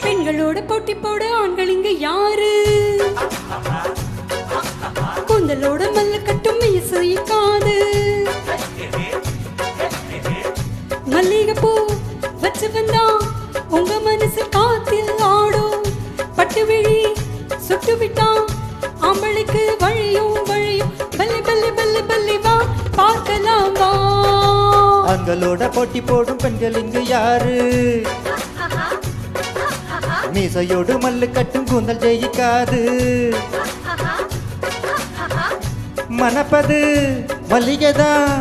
பெண்களோட போட்டி போட ஆண்கள் இங்க யாரு? கூந்தலோட மல்ல கட்டும் இசைக்காது. மல்லிகை பூ வச்சு வந்தா உங்க மனசு காத்தில் ஆடும். பட்டு விழி சுட்டு விட்டா ஆம்பளைக்கு வழியும் வழியும். பல்லி பல்லி பல்லி பல்லி வா பார்க்கலாம் வா. ஆண்களோட போட்டி போடும் பெண்கள் இங்கு யாரு? மீசையோடு மல்லு கட்டும் கூந்தல் ஜெயிக்காது. மணப்பது மல்லிகைதான்,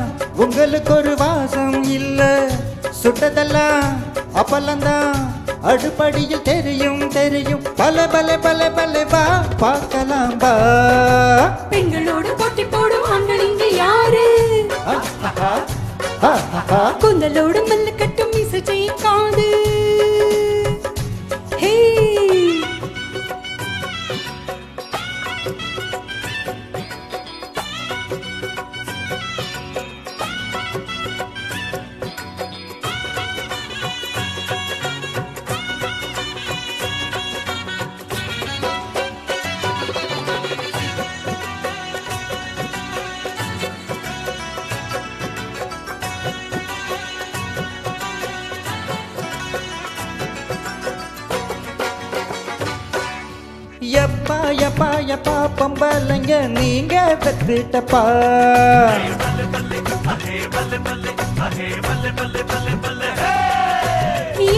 உங்களுக்கு ஒரு வாசம் இல்ல. சுட்டதெல்லாம் அப்பலந்தான், அடுப்படியில் தெரியும் தெரியும். பல பல பல பல வா பார்க்கலாம் வா. பெண்களோடு போட்டி போடும் ஆண்கள் இங்க யாரு? கூந்தலோடு மல்லு கட்டும் மீசை ஜெயிக்காது. எப்பா எப்பா எப்பா பொம்பளைங்க நீங்க பெத்துட்டப்பா.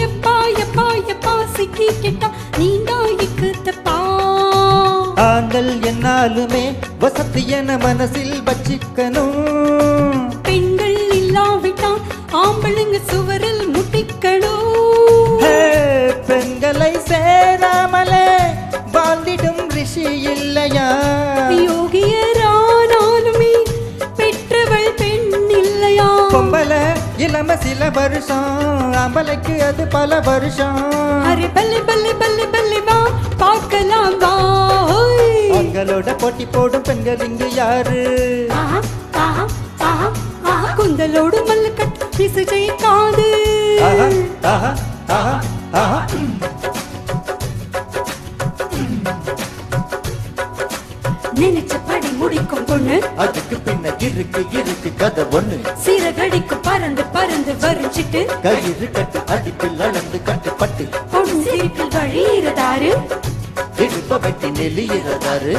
எப்பா எப்பா எப்பா சிக்கி கிட்டா நீங்க இக்குத்தப்பா. ஆண்கள் என்னாலுமே வசதி என மனசில் வச்சிக்கணும். பெண்கள் இல்லாவிட்டா ஆம்பளைங்க சுவரில் முட்டிக்கணும். பெண்களை சேராமலே வாழ்ந்திடும் ரிஷி இல்லையா? யோகியரானாலுமே பெற்றவள் பெண் இல்லையா? பொம்பளை இளம சில வருஷம், ஆம்பளைக்கு அது பல வருஷம். அரே பல்லே பல்லே பல்லே பல்லே வா பார்க்கலாம் வா. ஆண்களோட போட்டி போடும் பெண்கள் இங்கு யாரு? குந்தலோடு மல்லு கட்டு மீசை ஜெயிக்காது. நினைச்சபடி முடிக்கும் பொண்ணு, அதுக்கு பின்ன இருக்கு இருக்கு கதை ஒண்ணு. சீரகடிக்கு பறந்து பறந்து வரிச்சிட்டு கயிறு கட்டு அடிப்பில் அளந்து கட்டுப்பட்டு பொண்ணு சிரிப்பில் வழியிறதாரு. இடுப்ப வெட்டி நெல்லியிறதாரு.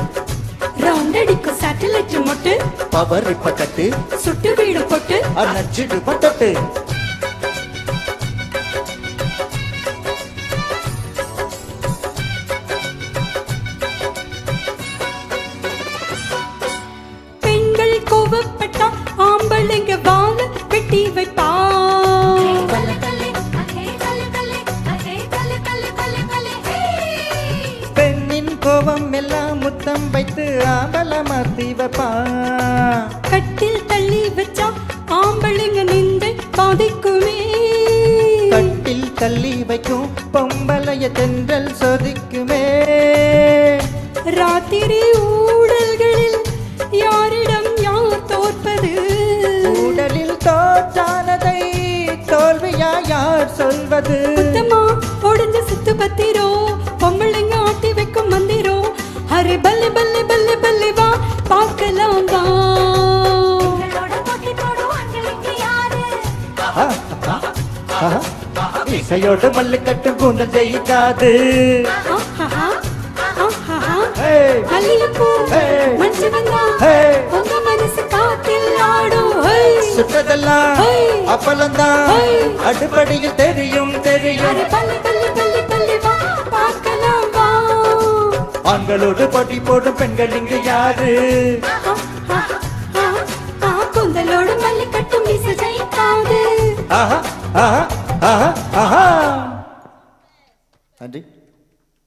ரவுண்ட் அடிக்கும் சேட்டலைட் மொட்டு பவர் இப்ப கட்டு சுட்டு வீடு போட்டு அணைச்சிடு பட்டட்டு. பெண்கள் கோவப்பட்டா ஆம்பளைங்க வாழ வெட்டி வைப்பா. பெண்ணின் கோபம் எல்லாம் முத்தம் வைத்து ஆம்பல மாத்தி வைப்பா. கட்டில் தள்ளி வச்சா ஆம்பளைங்க நின்று பாதிக்குமே. கட்டில் தள்ளி வைக்கும் பொம்பளைய தென்றல் சொதிக்குமே. ராத்திரி ஊடல்களில் யாரிடம் யார் தோற்பது? ஊடலில் தோற்றானதை தோல்வியா யார் சொல்வது? சுத்தமா ஒடிஞ்ச சுத்து பத்திரோ பொம்பளைங்க ஆட்டி வைக்கும் மந்திரோ. அரே பல்லே பல்லே பல்லே பல்லே வா பார்க்கலாம் வா. இசையோடு மல்லு கட்டும் கூந்தல் ஜெயிக்காது. மல்லிகைப்பூ மஞ்சு வந்தா உங்க மனசு காத்தில் ஆடும். சுட்டதெல்லாம் அப்பலந்தான், அடுப்படியில் தெரியும் தெரியும். அரே பல்லே பல்லே பல்லே பல்லே வா பார்க்கலாம் வா. ஆண்களோடு போட்டி போடும் பெண்கள் இங்கு யாரு? கூந்தலோடு மல்லு கட்டும் மீசை ஜெயிக்காது. ஆஹா ஆஹா ஆஹா ஆஹா. நன்றி.